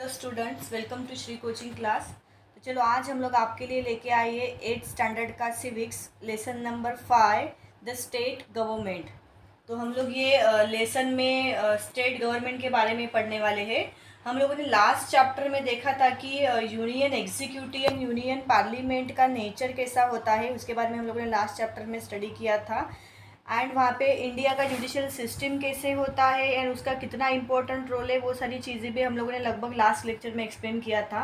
Hello students, welcome to Shri coaching class. तो चलो आज हम लोग आपके लिए लेके आए हैं 8th स्टैंडर्ड का civics lesson number 5 the state government. तो हम लोग ये लेसन में स्टेट गवर्नमेंट के बारे में पढ़ने वाले हैं। हम लोगों ने लास्ट चैप्टर में देखा था कि यूनियन एग्जीक्यूटिव यूनियन पार्लियामेंट का नेचर कैसा होता है, उसके बारे में हम लोगों ने लास्ट चैप्टर में स्टडी किया था। एंड वहाँ पे इंडिया का जुडिशियल सिस्टम कैसे होता है एंड उसका कितना इम्पोर्टेंट रोल है, वो सारी चीज़ें भी हम लोगों ने लगभग लास्ट लेक्चर में एक्सप्लेन किया था।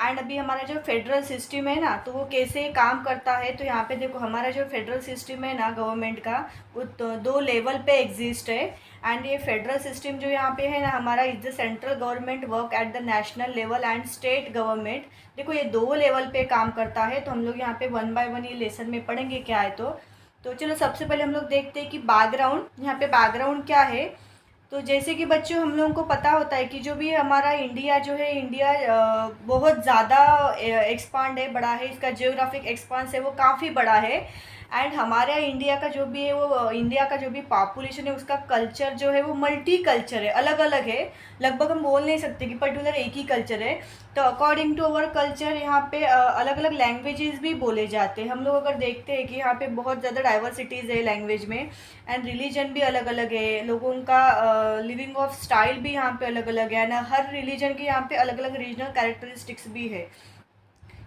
एंड अभी हमारा जो फेडरल सिस्टम है ना, तो वो कैसे काम करता है। तो यहाँ पे देखो, हमारा जो फेडरल सिस्टम है ना गवर्नमेंट का, वो दो लेवल पे एग्जिस्ट है। एंड ये फेडरल सिस्टम जो यहाँ पे है ना हमारा, is the central government work at the national level and state government. देखो ये दो लेवल पे काम करता है। तो हम लोग यहाँ पे वन बाय वन ये लेसन में पढ़ेंगे क्या है। तो चलो सबसे पहले हम लोग देखते हैं कि बैकग्राउंड, यहाँ पे बैकग्राउंड क्या है। तो जैसे कि बच्चों हम लोगों को पता होता है कि जो भी हमारा इंडिया जो है, इंडिया बहुत ज़्यादा एक्सपांड है, बड़ा है, इसका जियोग्राफिक एक्सपांस है वो काफ़ी बड़ा है। एंड हमारे इंडिया का जो भी है वो, इंडिया का जो भी पॉपुलेशन है उसका कल्चर जो है वो मल्टी कल्चर है, अलग अलग है। लगभग हम बोल नहीं सकते कि पर्टिकुलर एक ही कल्चर है। तो अकॉर्डिंग टू अवर कल्चर यहाँ पे अलग अलग लैंग्वेजेस भी बोले जाते हैं। हम लोग अगर देखते हैं कि यहाँ पे बहुत ज़्यादा डाइवर्सिटीज़ है लैंग्वेज में। एंड रिलीजन भी अलग अलग है, लोगों का लिविंग ऑफ स्टाइल भी यहाँ पे अलग अलग है ना। हर रिलीजन के यहाँ पे अलग अलग रीजनल कैरेक्टरिस्टिक्स भी है।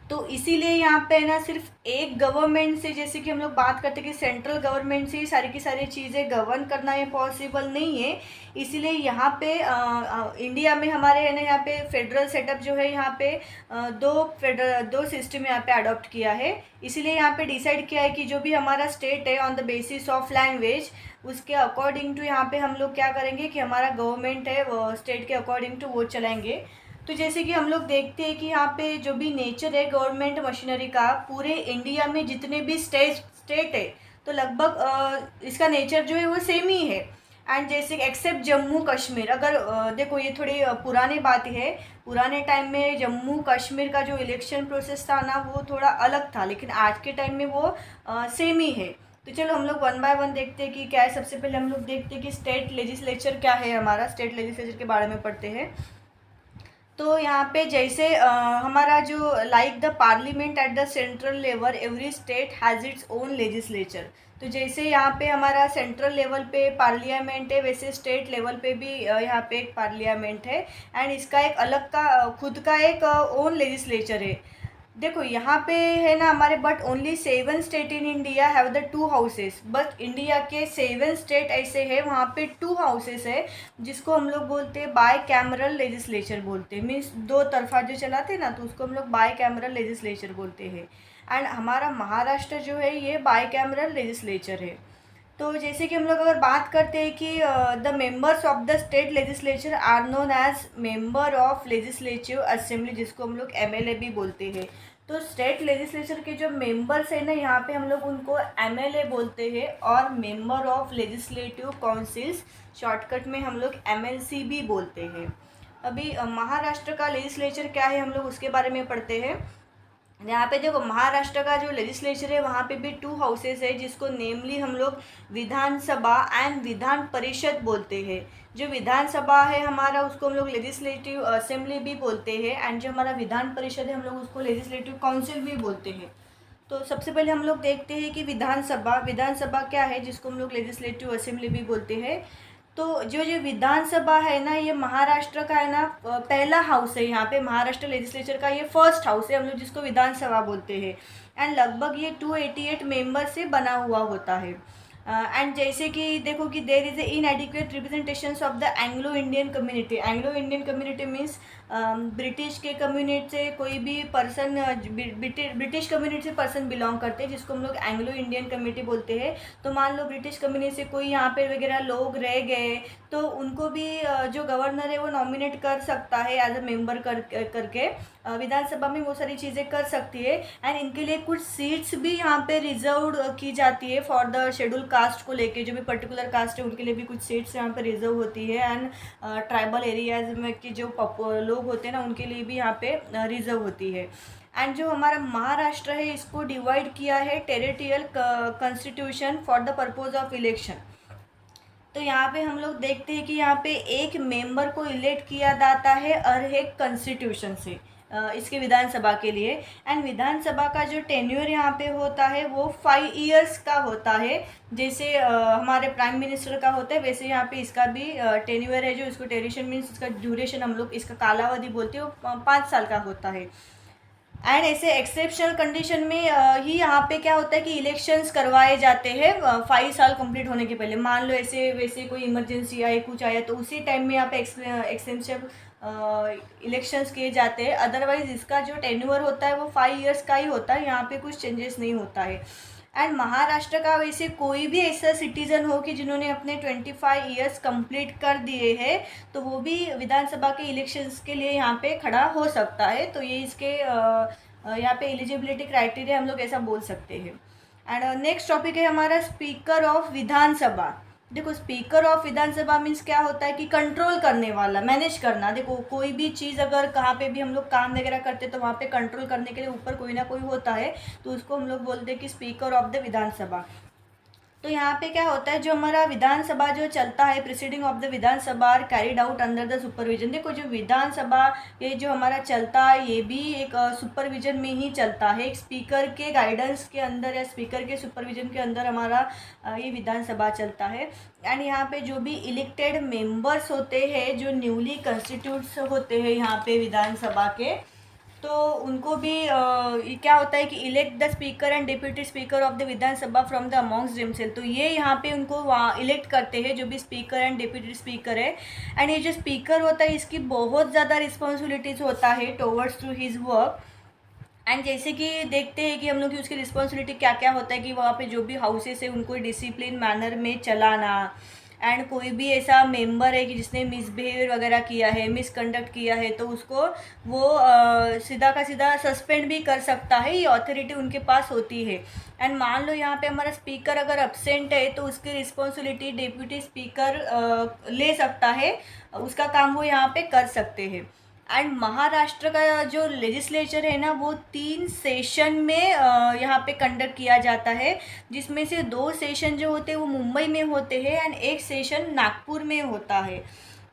तो इसीलिए यहाँ पे ना सिर्फ एक गवर्नमेंट से, जैसे कि हम लोग बात करते हैं कि सेंट्रल गवर्नमेंट से ही सारी की सारी चीज़ें गवर्न करना ये पॉसिबल नहीं है। इसीलिए यहाँ पे इंडिया में हमारे है ना, यहाँ पे फेडरल सेटअप जो है, यहाँ पे दो सिस्टम यहाँ पे अडॉप्ट किया है। इसीलिए यहाँ पे डिसाइड किया है कि जो भी हमारा स्टेट है on the basis of language, उसके अकॉर्डिंग टू यहाँ पे हम लोग क्या करेंगे कि हमारा गवर्नमेंट है वो स्टेट के अकॉर्डिंग टू वो चलाएंगे। तो जैसे कि हम लोग देखते हैं कि यहाँ पे जो भी नेचर है गवर्नमेंट मशीनरी का, पूरे इंडिया में जितने भी स्टेट है, तो लगभग इसका नेचर जो है वो सेम ही है। एंड जैसे एक्सेप्ट जम्मू कश्मीर, अगर देखो ये थोड़ी पुरानी बात है। पुराने टाइम में जम्मू कश्मीर का जो इलेक्शन प्रोसेस था ना, वो थोड़ा अलग था, लेकिन आज के टाइम में वो सेम ही है। तो चलो हम लोग वन बाय वन देखते हैं कि क्या है। सबसे पहले हम लोग देखते हैं कि स्टेट लेजिस्लेचर क्या है। हमारा स्टेट लेजिस्लेचर के बारे में पढ़ते हैं। तो यहाँ पे जैसे हमारा जो like the parliament at the central level, every state has its own legislature. तो जैसे यहाँ पे हमारा सेंट्रल लेवल पे पार्लियामेंट है, वैसे स्टेट लेवल पे भी यहाँ पे एक पार्लियामेंट है। एंड इसका एक अलग का खुद का एक ओन लेजिस्लेचर है। देखो यहाँ पे है ना हमारे, but only 7 state in India have the 2 houses. But India के 7 स्टेट ऐसे हैं वहाँ पे 2 हाउसेस है, जिसको हम लोग बोलते हैं बाय कैमरल लेजिस्लेचर बोलते हैं। मीन्स दो तरफा जो चलाते हैं ना, तो उसको हम लोग बाय कैमरल लेजिस्लेचर बोलते हैं। एंड हमारा महाराष्ट्र जो है ये बाय कैमरल लेजिस्लेचर है। तो जैसे कि हम लोग अगर बात करते हैं कि the members of the state legislature are known as member of legislative assembly, जिसको हम लोग एमएलए भी बोलते हैं। तो स्टेट लेजिस्लेचर के जो मेंबर्स हैं ना, यहाँ पे हम लोग उनको एमएलए बोलते हैं। और member of legislative councils, shortcut में हम लोग एमएलसी भी बोलते हैं। अभी महाराष्ट्र का लेजिस्लेचर क्या है, हम लोग उसके बारे में पढ़ते हैं। यहाँ पे देखो, महाराष्ट्र का जो लेजिस्लेचर है वहाँ पे भी 2 हाउसेस है, जिसको नेमली हम लोग विधानसभा एंड विधान परिषद बोलते हैं। जो विधानसभा है हमारा, उसको हम लोग लेजिस्लेटिव असेंबली भी बोलते हैं। एंड जो हमारा विधान परिषद है, हम लोग उसको लेजिस्लेटिव काउंसिल भी बोलते हैं। तो सबसे पहले हम लोग देखते हैं कि विधानसभा, विधानसभा क्या है, जिसको हम लोग लेजिस्लेटिव असेंबली भी बोलते हैं। तो जो जो विधानसभा है ना, ये महाराष्ट्र का है ना पहला हाउस है। यहाँ पे महाराष्ट्र लेजिस्लेचर का ये फर्स्ट हाउस है, हम लोग जिसको विधानसभा बोलते हैं। एंड लगभग ये 288 मेंबर से बना हुआ होता है। एंड जैसे कि देखो कि there is a इनएडिक्वेट representation of the Anglo Indian community. Anglo Indian community means British के कम्युनिटी से कोई भी पर्सन, ब्रिटिश कम्युनिटी से पर्सन बिलोंग करते हैं, जिसको हम लोग एंग्लो इंडियन कम्युनिटी बोलते हैं। तो मान लो ब्रिटिश कम्युनिटी से कोई यहाँ पे वगैरह लोग रह गए, तो उनको भी जो गवर्नर है वो नॉमिनेट कर सकता है एज अ मेंबर करके विधानसभा में वो सारी चीज़ें कर सकती है। एंड इनके लिए कुछ सीट्स भी यहाँ पे रिजर्व की जाती है फॉर द शेड्यूल कास्ट को लेके। जो भी पर्टिकुलर कास्ट है उनके लिए भी कुछ सीट्स यहाँ पे रिजर्व होती है। एंड ट्राइबल एरियाज में के जो लोग होते हैं ना, उनके लिए भी यहाँ पे रिजर्व होती है। एंड जो हमारा महाराष्ट्र है, इसको डिवाइड किया है territorial constitution for the purpose of election. तो यहाँ पे हम लोग देखते हैं कि यहाँ पे एक मेंबर को इलेक्ट किया जाता है हर एक कॉन्स्टिट्यूशन से इसके विधानसभा के लिए। एंड विधानसभा का जो टेन्योर यहाँ पे होता है वो 5 इयर्स का होता है। जैसे हमारे प्राइम मिनिस्टर का होता है वैसे यहाँ पे इसका भी टेन्योर है, जो इसको ड्यूरेशन मीन्स इसका ड्यूरेशन हम लोग इसका कालावधि बोलते हैं, वो 5 साल का होता है। एंड ऐसे एक्सेप्शनल कंडीशन में ही यहाँ पे क्या होता है कि इलेक्शंस करवाए जाते हैं 5 साल कंप्लीट होने के पहले। मान लो ऐसे वैसे कोई इमरजेंसी आए कुछ आया तो उसी टाइम में यहाँ पे एक्सेप्शन इलेक्शंस किए जाते हैं। अदरवाइज इसका जो टेन्योर होता है वो 5 इयर्स का ही होता है, यहाँ पे कुछ चेंजेस नहीं होता है। एंड महाराष्ट्र का वैसे कोई भी ऐसा सिटीज़न हो कि जिन्होंने अपने 25 इयर्स कंप्लीट कर दिए हैं तो वो भी विधानसभा के इलेक्शंस के लिए यहाँ पे खड़ा हो सकता है। तो ये इसके यहाँ पे एलिजिबिलिटी क्राइटेरिया हम लोग ऐसा बोल सकते हैं। एंड नेक्स्ट टॉपिक है हमारा स्पीकर ऑफ विधानसभा। देखो स्पीकर ऑफ विधानसभा मीन्स क्या होता है कि कंट्रोल करने वाला, मैनेज करना। देखो कोई भी चीज़ अगर कहाँ पे भी हम लोग काम वगैरह करते हैं तो वहाँ पे कंट्रोल करने के लिए ऊपर कोई ना कोई होता है, तो उसको हम लोग बोलते हैं कि स्पीकर ऑफ द विधानसभा। तो यहाँ पे क्या होता है, जो हमारा विधानसभा जो चलता है, proceeding of the Vidhansabha are carried out under the supervision. देखो जो विधानसभा ये जो हमारा चलता है ये भी एक सुपरविजन में ही चलता है, एक स्पीकर के गाइडेंस के अंदर या स्पीकर के सुपरविजन के अंदर हमारा ये विधानसभा चलता है। एंड यहाँ पे जो भी इलेक्टेड मेंबर्स होते हैं, जो न्यूली कंस्टिट्यूट्स होते हैं यहाँ पे विधानसभा के, तो उनको भी क्या होता है कि elect the speaker and deputy speaker of the Vidhansabha from the amongst themself. तो ये यहाँ पे उनको वहाँ इलेक्ट करते हैं जो भी स्पीकर एंड डिप्यूटी स्पीकर है। एंड ये जो स्पीकर होता है इसकी बहुत ज़्यादा रिस्पॉन्सिबिलिटीज़ होता है towards to his work. And जैसे कि देखते हैं कि हम लोग की उसकी रिस्पॉन्सिबिलिटी क्या क्या होता है कि वहाँ पे जो भी हाउसेस है उनको डिसिप्लिन मैनर में चलाना। एंड कोई भी ऐसा मेंबर है कि जिसने मिसबिहेवियर वगैरह किया है, मिसकंडक्ट किया है, तो उसको वो सीधा का सीधा सस्पेंड भी कर सकता है, ये अथॉरिटी उनके पास होती है। एंड मान लो यहाँ पे हमारा स्पीकर अगर अब्सेंट है तो उसकी रिस्पॉन्सिबिलिटी डिप्यूटी स्पीकर ले सकता है, उसका काम वो यहाँ पे कर सकते हैं। एंड महाराष्ट्र का जो लेजिस्लेचर है ना वो 3 सेशन में यहाँ पे कंडक्ट किया जाता है, जिसमें से 2 सेशन जो होते हैं वो मुंबई में होते हैं एंड एक सेशन नागपुर में होता है।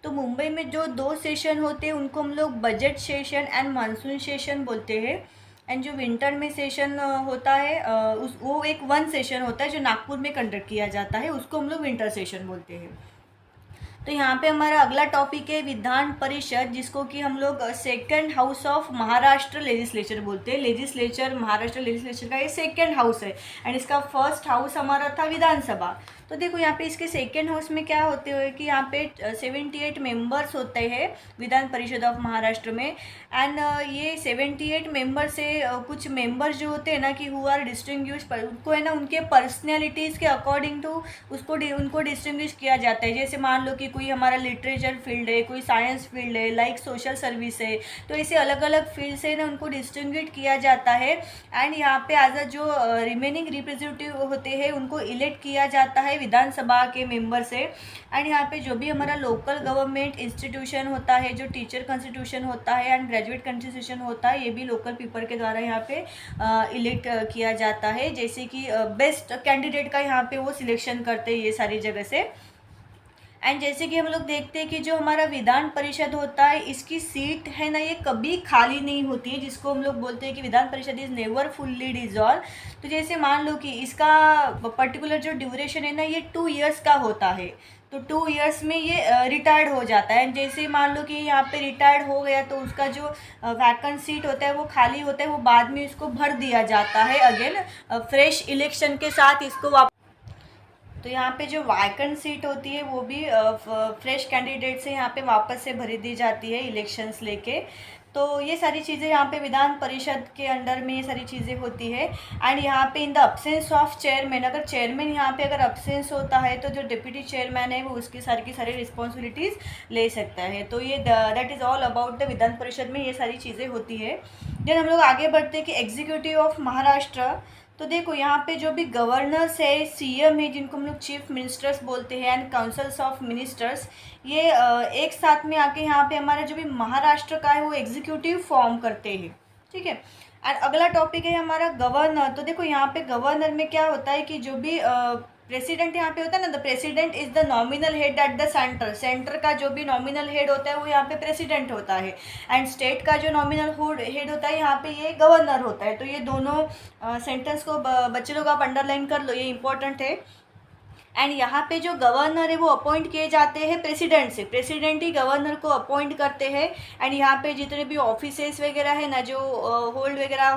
तो मुंबई में जो 2 सेशन होते हैं उनको हम लोग budget session and monsoon session बोलते हैं। एंड जो विंटर में सेशन होता है वो एक 1 सेशन होता है जो नागपुर में कंडक्ट किया जाता है, उसको हम लोग विंटर सेशन बोलते हैं। तो यहाँ पे हमारा अगला टॉपिक है विधान परिषद, जिसको कि हम लोग second house of Maharashtra legislature बोलते हैं। लेजिस्लेचर महाराष्ट्र लेजिस्लेचर का ये सेकंड हाउस है एंड इसका फर्स्ट हाउस हमारा था विधानसभा। तो देखो यहाँ पे इसके सेकेंड हाउस में क्या होते हुए कि यहाँ पे 78 मेंबर्स होते हैं विधान परिषद ऑफ महाराष्ट्र में। एंड ये 78 मेंबर से कुछ मेंबर्स जो होते हैं ना कि हु आर डिस्टिंग्विश, उनको है ना उनके पर्सनैलिटीज़ के अकॉर्डिंग टू उनको डिस्टिंग्विश किया जाता है। जैसे मान लो कि कोई हमारा लिटरेचर फील्ड है, कोई साइंस फील्ड है, लाइक सोशल सर्विस है, तो ऐसे अलग अलग फील्ड से ना उनको डिस्टिंग्विश किया जाता है। एंड यहाँ पे एज अ जो रिमेनिंग रिप्रेजेंटेटिव होते हैं उनको इलेक्ट किया जाता है विधानसभा के मेंबर से। एंड यहाँ पे जो भी हमारा लोकल गवर्नमेंट इंस्टीट्यूशन होता है, जो टीचर कॉन्स्टिट्यूशन होता है एंड ग्रेजुएट कॉन्स्टिट्यूशन होता है, ये भी लोकल पीपल के द्वारा यहाँ पे इलेक्ट किया जाता है। जैसे कि बेस्ट कैंडिडेट का यहाँ पे वो सिलेक्शन करते हैं ये सारी जगह से। एंड जैसे कि हम लोग देखते हैं कि जो हमारा विधान परिषद होता है इसकी सीट है ना ये कभी खाली नहीं होती है, जिसको हम लोग बोलते हैं कि Vidhan Parishad is never fully dissolve. तो जैसे मान लो कि इसका पर्टिकुलर जो ड्यूरेशन है ना ये 2 इयर्स का होता है, तो 2 इयर्स में ये रिटायर्ड हो जाता है। जैसे मान लो कि यहाँ पे रिटायर्ड हो गया तो उसका जो वैकेंट सीट होता है वो खाली होता है, वो बाद में इसको भर दिया जाता है अगेन फ्रेश इलेक्शन के साथ इसको। तो यहाँ पे जो वैकेंट सीट होती है वो भी फ्रेश कैंडिडेट से यहाँ पे वापस से भरी दी जाती है इलेक्शंस लेके। तो ये सारी चीज़ें यहाँ पे विधान परिषद के अंडर में ये सारी चीज़ें होती है। एंड यहाँ पे in the absence of chairman, अगर चेयरमैन यहाँ पे अगर अब्सेंस होता है तो जो डिप्यूटी चेयरमैन है वो उसकी सारी की सारी रिस्पॉन्सिबिलिटीज़ ले सकता है। तो ये that is all about the Vidhan Parishad में ये सारी चीज़ें होती है। देन हम लोग आगे बढ़ते हैं कि एग्जीक्यूटिव ऑफ महाराष्ट्र। तो देखो यहाँ पे जो भी गवर्नर्स है, सीएम है जिनको हम लोग चीफ मिनिस्टर्स बोलते हैं एंड काउंसिल्स ऑफ मिनिस्टर्स, ये एक साथ में आके यहाँ पे हमारा जो भी महाराष्ट्र का है वो एग्जीक्यूटिव फॉर्म करते हैं, ठीक है। एंड अगला टॉपिक है हमारा गवर्नर। तो देखो यहाँ पे गवर्नर में क्या होता है कि जो भी प्रेसिडेंट यहाँ पे होता है ना, the president is the nominal head at the centre, centre का जो भी नॉमिनल हेड होता है वो यहाँ पे प्रेसिडेंट होता है, एंड स्टेट का जो नॉमिनल हेड होता है यहाँ पे ये गवर्नर होता है। तो ये दोनों सेंटेंस को बच्चे लोग आप अंडरलाइन कर लो, ये इंपॉर्टेंट है। एंड यहाँ पे जो गवर्नर है वो अपॉइंट किए जाते हैं प्रेसिडेंट से, प्रेसिडेंट ही गवर्नर को अपॉइंट करते हैं। एंड यहाँ पे जितने भी ऑफिसेस वगैरह है ना, जो होल्ड वगैरह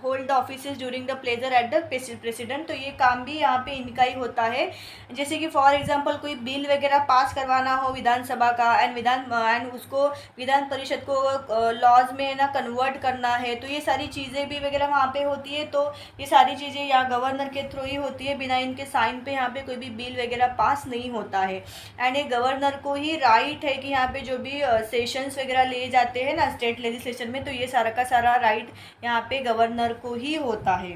hold the offices during the pleasure at the president, तो ये काम भी यहाँ पे इनका ही होता है। जैसे कि फॉर एग्जांपल कोई बिल वगैरह पास करवाना हो विधानसभा का, एंड उसको विधान परिषद को लॉज में ना कन्वर्ट करना है, तो ये सारी चीज़ें भी वगैरह वहाँ पे होती है। तो ये सारी चीज़ें यहाँ गवर्नर के थ्रू ही होती है, बिना इनके साइन पे यहाँ पे कोई भी बिल वगैरह पास नहीं होता है। एंड ये गवर्नर को ही राइट है कि यहाँ पे जो भी सेशंस वगैरह लिए जाते हैं ना स्टेट लेजिस्लेशन में, तो ये सारा का सारा राइट यहाँ पे गवर्नर को ही होता है।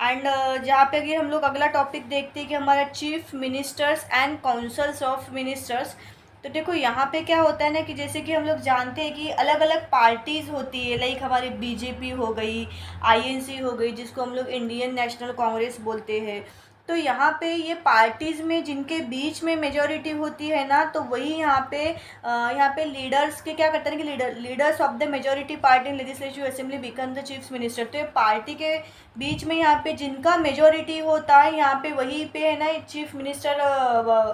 एंड जहाँ पे अगर हम लोग अगला टॉपिक देखते हैं कि हमारा chief ministers and councils of ministers, तो देखो यहाँ पे क्या होता है ना कि जैसे कि हम लोग जानते हैं कि अलग अलग पार्टीज़ होती है, लाइक हमारी बीजेपी हो गई, आईएनसी हो गई, जिसको हम लोग इंडियन नेशनल कांग्रेस बोलते हैं। तो यहाँ पे ये पार्टीज़ में जिनके बीच में मेजॉरिटी होती है ना, तो वही यहाँ पे लीडर्स के क्या करते हैं कि leaders of the majority party in legislative assembly become the chief minister. तो ये पार्टी के बीच में यहाँ पे जिनका मेजॉरिटी होता है यहाँ पे वही पे है ना चीफ मिनिस्टर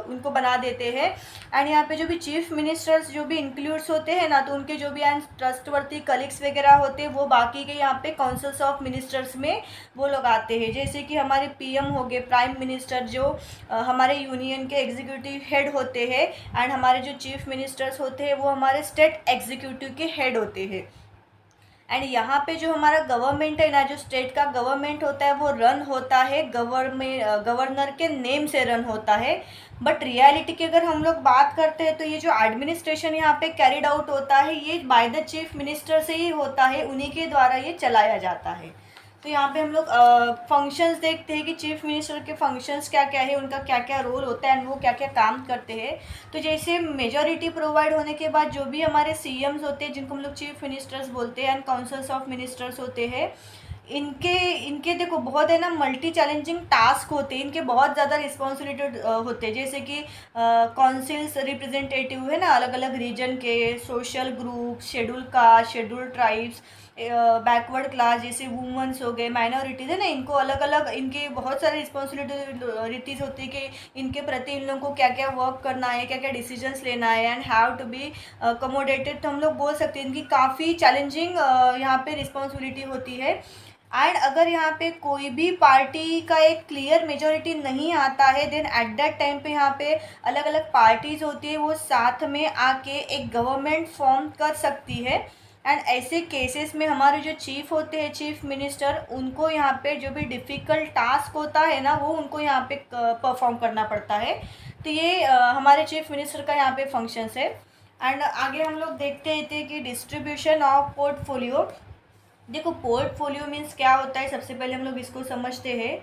उनको बना देते हैं। एंड यहाँ पे जो भी चीफ मिनिस्टर्स जो भी इंक्लूड्स होते हैं ना, तो उनके जो भी ट्रस्टवर्थी कलीग्स वगैरह होते हैं वो बाकी के यहाँ पे काउंसिल्स ऑफ मिनिस्टर्स में वो लोग आते हैं। जैसे कि हमारे पीएम हो गए, प्राइम मिनिस्टर, जो हमारे यूनियन के एग्जीक्यूटिव हेड होते हैं, एंड हमारे जो चीफ मिनिस्टर्स होते हैं वो हमारे स्टेट एग्जीक्यूटिव के हेड होते हैं। एंड यहाँ पे जो हमारा गवर्नमेंट है ना, जो स्टेट का गवर्नमेंट होता है वो रन होता है गवर्नर के नेम से रन होता है। बट रियलिटी की अगर हम लोग बात करते हैं तो ये जो एडमिनिस्ट्रेशन यहाँ पे कैरिड आउट होता है ये बाय द चीफ मिनिस्टर से ही होता है, उन्हीं के द्वारा ये चलाया जाता है। तो यहाँ पे हम लोग फंक्शंस देखते हैं कि चीफ मिनिस्टर के फंक्शंस क्या क्या है, उनका क्या क्या रोल होता है एंड वो क्या क्या काम करते हैं। तो जैसे मेजॉरिटी प्रोवाइड होने के बाद जो भी हमारे सीएम्स होते हैं, जिनको हम लोग चीफ मिनिस्टर्स बोलते हैं, एंड काउंसिल्स ऑफ मिनिस्टर्स होते हैं, इनके देखो बहुत है ना मल्टी चैलेंजिंग टास्क होते हैं, इनके बहुत ज़्यादा रिस्पॉन्सिबिलिटी होते हैं। जैसे कि काउंसिल्स रिप्रेजेंटेटिव है ना अलग अलग रीजन के, social group, schedule caste, schedule tribes, backward class, जैसे वुमेंस हो गए, माइनॉरिटीज़ है ना, इनको अलग अलग इनके बहुत सारी रिस्पॉन्सिबिलिटीज़ होती है कि इनके प्रति इन लोगों को क्या क्या वर्क करना है, क्या क्या डिसीजंस लेना है, and have to be accommodated. तो हम लोग बोल सकते हैं इनकी काफ़ी चैलेंजिंग यहाँ पे रिस्पॉन्सिबिलिटी होती है। एंड अगर यहाँ पे कोई भी पार्टी का एक क्लियर मेजॉरिटी नहीं आता है, देन एट दैट टाइम पे यहाँ पे अलग अलग पार्टीज़ होती है वो साथ में आके एक गवर्नमेंट फॉर्म कर सकती है। एंड ऐसे केसेस में हमारे जो चीफ होते हैं, चीफ मिनिस्टर, उनको यहाँ पे जो भी डिफ़िकल्ट टास्क होता है ना वो उनको यहाँ पे परफॉर्म करना पड़ता है। तो ये हमारे चीफ मिनिस्टर का यहाँ पे फंक्शंस है। एंड आगे हम लोग देखते थे कि डिस्ट्रीब्यूशन ऑफ पोर्टफोलियो। देखो पोर्टफोलियो मीन्स क्या होता है, सबसे पहले हम लोग इसको समझते हैं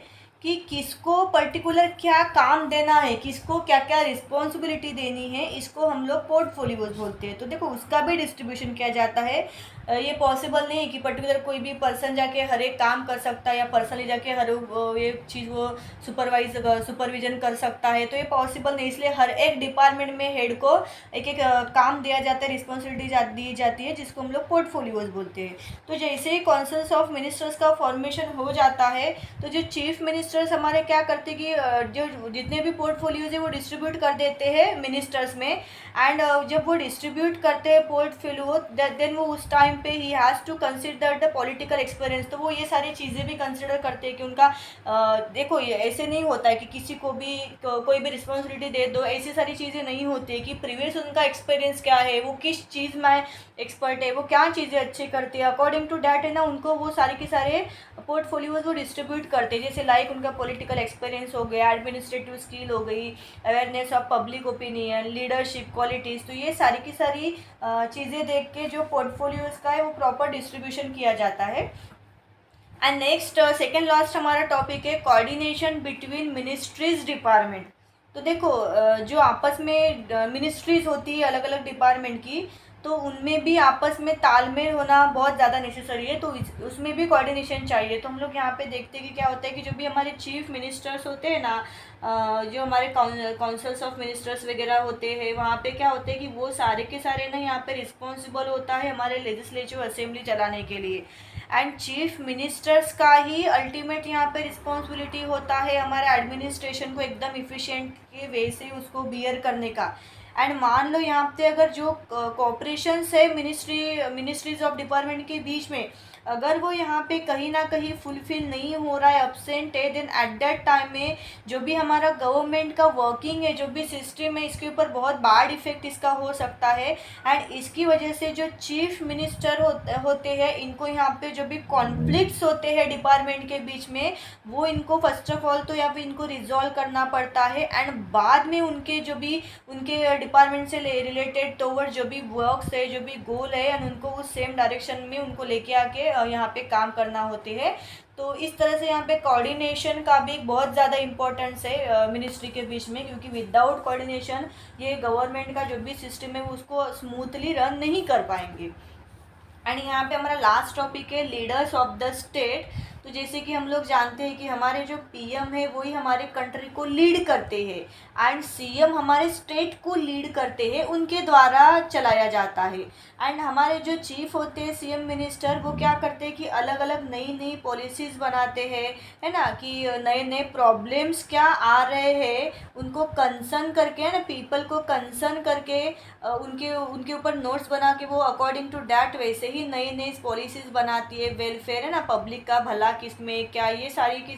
कि किसको पर्टिकुलर क्या काम देना है, किसको क्या क्या रिस्पॉन्सिबिलिटी देनी है, इसको हम लोग पोर्टफोलियोज बोलते हैं। तो देखो उसका भी डिस्ट्रीब्यूशन किया जाता है। ये पॉसिबल नहीं है कि पर्टिकुलर कोई भी पर्सन जाके हर एक काम कर सकता है या पर्सनली जाके हर ये चीज़ वो सुपरविजन कर सकता है, तो ये पॉसिबल नहीं। इसलिए हर एक डिपार्टमेंट में हेड को एक एक काम दिया जाता है, रिस्पॉन्सिबिलिटी दी जाती है, जिसको हम लोग पोर्टफोलियोज बोलते हैं। तो जैसे ही काउंसिल्स ऑफ मिनिस्टर्स का फॉर्मेशन हो जाता है तो जो चीफ मिनिस्टर्स हमारे क्या करते हैं कि जो जितने भी पोर्टफोलियोज है वो डिस्ट्रीब्यूट कर देते हैं मिनिस्टर्स में। एंड जब वो डिस्ट्रीब्यूट करते हैं पोर्टफोलियो, देन वो उस टाइम पे ही has to consider the political experience. तो वो ये सारी चीज़ें भी कंसिडर करते हैं कि उनका देखो ये ऐसे नहीं होता है कि किसी को भी कोई भी रिस्पॉन्सिबिलिटी दे दो, ऐसी सारी चीज़ें नहीं होती है कि प्रीवियस उनका एक्सपीरियंस क्या है, वो किस चीज़ में एक्सपर्ट है, वो क्या चीज़ें अच्छी करते हैं, अकॉर्डिंग टू डैट है ना उनको वो सारे के सारे पोर्टफोलियोज वो डिस्ट्रीब्यूट करते हैं। जैसे लाइक उनका पॉलिटिकल एक्सपीरियंस हो गया, एडमिनिस्ट्रेटिव स्किल हो गई, awareness of public opinion, leadership qualities, तो ये सारी की सारी चीज़ें देख के जो पोर्टफोलियोज का है वो प्रॉपर डिस्ट्रीब्यूशन किया जाता है। एंड नेक्स्ट सेकेंड लास्ट हमारा टॉपिक है कोऑर्डिनेशन बिटवीन मिनिस्ट्रीज डिपार्टमेंट। तो देखो जो आपस में मिनिस्ट्रीज होती है अलग अलग डिपार्टमेंट की, तो उनमें भी आपस में तालमेल होना बहुत ज़्यादा नेसेसरी है, तो उसमें भी कोऑर्डिनेशन चाहिए। तो हम लोग यहाँ पे देखते हैं कि क्या होता है कि जो भी हमारे चीफ मिनिस्टर्स होते हैं ना, जो हमारे काउंसिल्स ऑफ मिनिस्टर्स वगैरह होते हैं, वहाँ पे क्या होते हैं कि वो सारे के सारे ना यहाँ पे रिस्पॉन्सिबल होता है हमारे लेजिस्लेटिव असेंबली चलाने के लिए। एंड चीफ मिनिस्टर्स का ही अल्टीमेट यहाँ पे रिस्पॉन्सिबिलिटी होता है हमारे एडमिनिस्ट्रेशन को एकदम इफ़िशिएंट के वे से उसको बियर करने का। एंड मान लो यहाँ पे अगर जो कोऑपरेशन है मिनिस्ट्रीज ऑफ डिपार्टमेंट के बीच में, अगर वो यहाँ पे कहीं ना कहीं फुलफिल नहीं हो रहा है, अब्सेंट है, देन एट दैट टाइम में जो भी हमारा गवर्नमेंट का वर्किंग है, जो भी सिस्टम है, इसके ऊपर बहुत बैड इफेक्ट इसका हो सकता है। एंड इसकी वजह से जो चीफ मिनिस्टर होते हैं, इनको यहाँ पे जो भी कॉन्फ्लिक्ट्स होते हैं डिपार्टमेंट के बीच में, वो इनको फर्स्ट ऑफ ऑल तो यहाँ पे इनको रिजॉल्व करना पड़ता है। एंड बाद में उनके जो भी उनके डिपार्टमेंट से रिलेटेड टोवर्ड जो भी वर्क्स है, जो भी गोल है, एंड उनको उस सेम डायरेक्शन में उनको लेके आके यहाँ पे काम करना होते हैं। तो इस तरह से यहाँ पे कोऑर्डिनेशन का भी बहुत ज़्यादा इम्पोर्टेंस है मिनिस्ट्री के बीच में, क्योंकि विदाउट कोऑर्डिनेशन ये गवर्नमेंट का जो भी सिस्टम है उसको स्मूथली रन नहीं कर पाएंगे। एंड यहाँ पे हमारा लास्ट टॉपिक है लीडर्स ऑफ द स्टेट। तो जैसे कि हम लोग जानते हैं कि हमारे जो पीएम है वही हमारे कंट्री को लीड करते हैं, एंड सीएम हमारे स्टेट को लीड करते हैं, उनके द्वारा चलाया जाता है। एंड हमारे जो चीफ होते हैं सीएम मिनिस्टर, वो क्या करते हैं कि अलग अलग नई नई पॉलिसीज़ बनाते हैं, है ना, कि नए नए प्रॉब्लम्स क्या आ रहे हैं उनको कंसर्न करके, है ना, पीपल को कंसर्न करके उनके ऊपर नोट्स बना के वो अकॉर्डिंग टू डैट वैसे ही नई नई पॉलिसीज़ बनाती है। वेलफेयर, है ना, पब्लिक का भला किसमें क्या, ये सारी की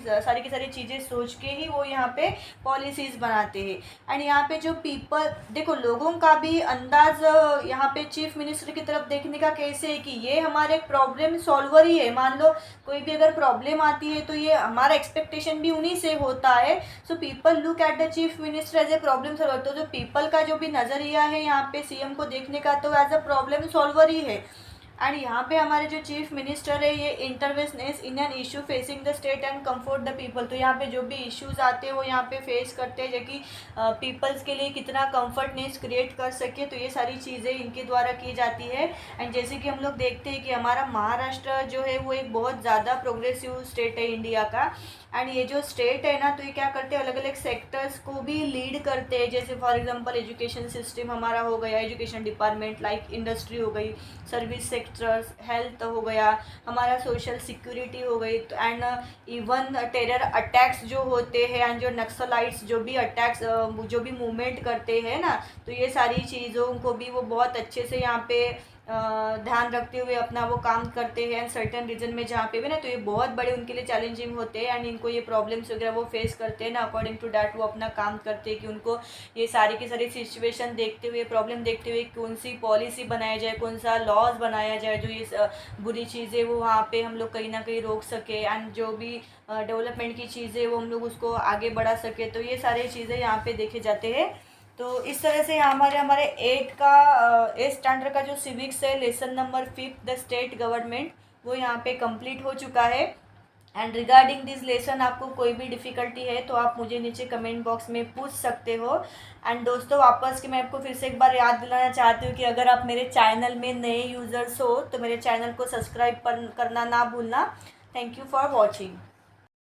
सारी चीज़ें सोच के ही वो यहाँ पे पॉलिसीज़ बनाते हैं। एंड यहाँ पे जो पीपल, देखो लोगों का भी अंदाज यहाँ पे चीफ मिनिस्टर की तरफ देखने का कैसे है कि ये हमारे प्रॉब्लम सॉल्वर ही है। मान लो कोई भी अगर प्रॉब्लम आती है तो ये हमारा एक्सपेक्टेशन भी उन्हीं से होता है। So people look at the chief minister as a problem solver. तो जो पीपल का जो भी नज़रिया है यहाँ पे सीएम को देखने का, तो एज अ प्रॉब्लम सॉल्वर ही है। एंड यहाँ पे हमारे जो चीफ मिनिस्टर है ये intervenes in an issue facing the state and comfort the people. तो यहाँ पे जो भी इश्यूज आते हैं वो यहाँ पे फेस करते हैं, जो कि पीपल्स के लिए कितना कंफर्टनेस क्रिएट कर सके, तो ये सारी चीज़ें इनके द्वारा की जाती है। एंड जैसे कि हम लोग देखते हैं कि हमारा महाराष्ट्र जो है वो एक बहुत ज़्यादा प्रोग्रेसिव स्टेट है इंडिया का। एंड ये जो स्टेट है ना, तो ये क्या करते हैं, अलग अलग सेक्टर्स को भी लीड करते हैं। जैसे फॉर एग्जांपल एजुकेशन सिस्टम हमारा हो गया, एजुकेशन डिपार्टमेंट, लाइक इंडस्ट्री हो गई, सर्विस सेक्टर्स, हेल्थ हो गया, हमारा सोशल सिक्योरिटी हो गई, तो एंड इवन टेरर अटैक्स जो होते हैं, एंड जो नक्सलाइट्स जो भी अटैक्स जो भी मूवमेंट करते हैं ना, तो ये सारी चीज़ों को भी वो बहुत अच्छे से यहाँ पे ध्यान रखते हुए अपना वो काम करते हैं। एंड सर्टन रीजन में जहाँ पे भी ना, तो ये बहुत बड़े उनके लिए चैलेंजिंग होते हैं, एंड इनको ये प्रॉब्लम्स वगैरह वो फेस करते हैं ना, अकॉर्डिंग टू डैट वो अपना काम करते हैं कि उनको ये सारी की सारी सिचुएशन देखते हुए, प्रॉब्लम देखते हुए कौन सी पॉलिसी बनाया जाए, कौन सा लॉज बनाया जाए जो ये बुरी चीज़ें वो वहाँ पे हम लोग कहीं ना कहीं रोक सके, एंड जो भी डेवलपमेंट की चीज़ें वो हम लोग उसको आगे बढ़ा सके। तो ये सारी चीज़ें यहाँ पे देखे जाते हैं। तो इस तरह से हमारे 8 स्टैंडर्ड का जो सिविक्स है, lesson number 5 the state government, वो यहाँ पे कंप्लीट हो चुका है। एंड रिगार्डिंग दिस लेसन आपको कोई भी डिफ़िकल्टी है तो आप मुझे नीचे कमेंट बॉक्स में पूछ सकते हो। एंड दोस्तों वापस कि मैं आपको फिर से एक बार याद दिलाना चाहती हूँ कि अगर आप मेरे चैनल में नए यूज़र्स हो तो मेरे चैनल को सब्सक्राइब करना ना भूलना। Thank you for watching.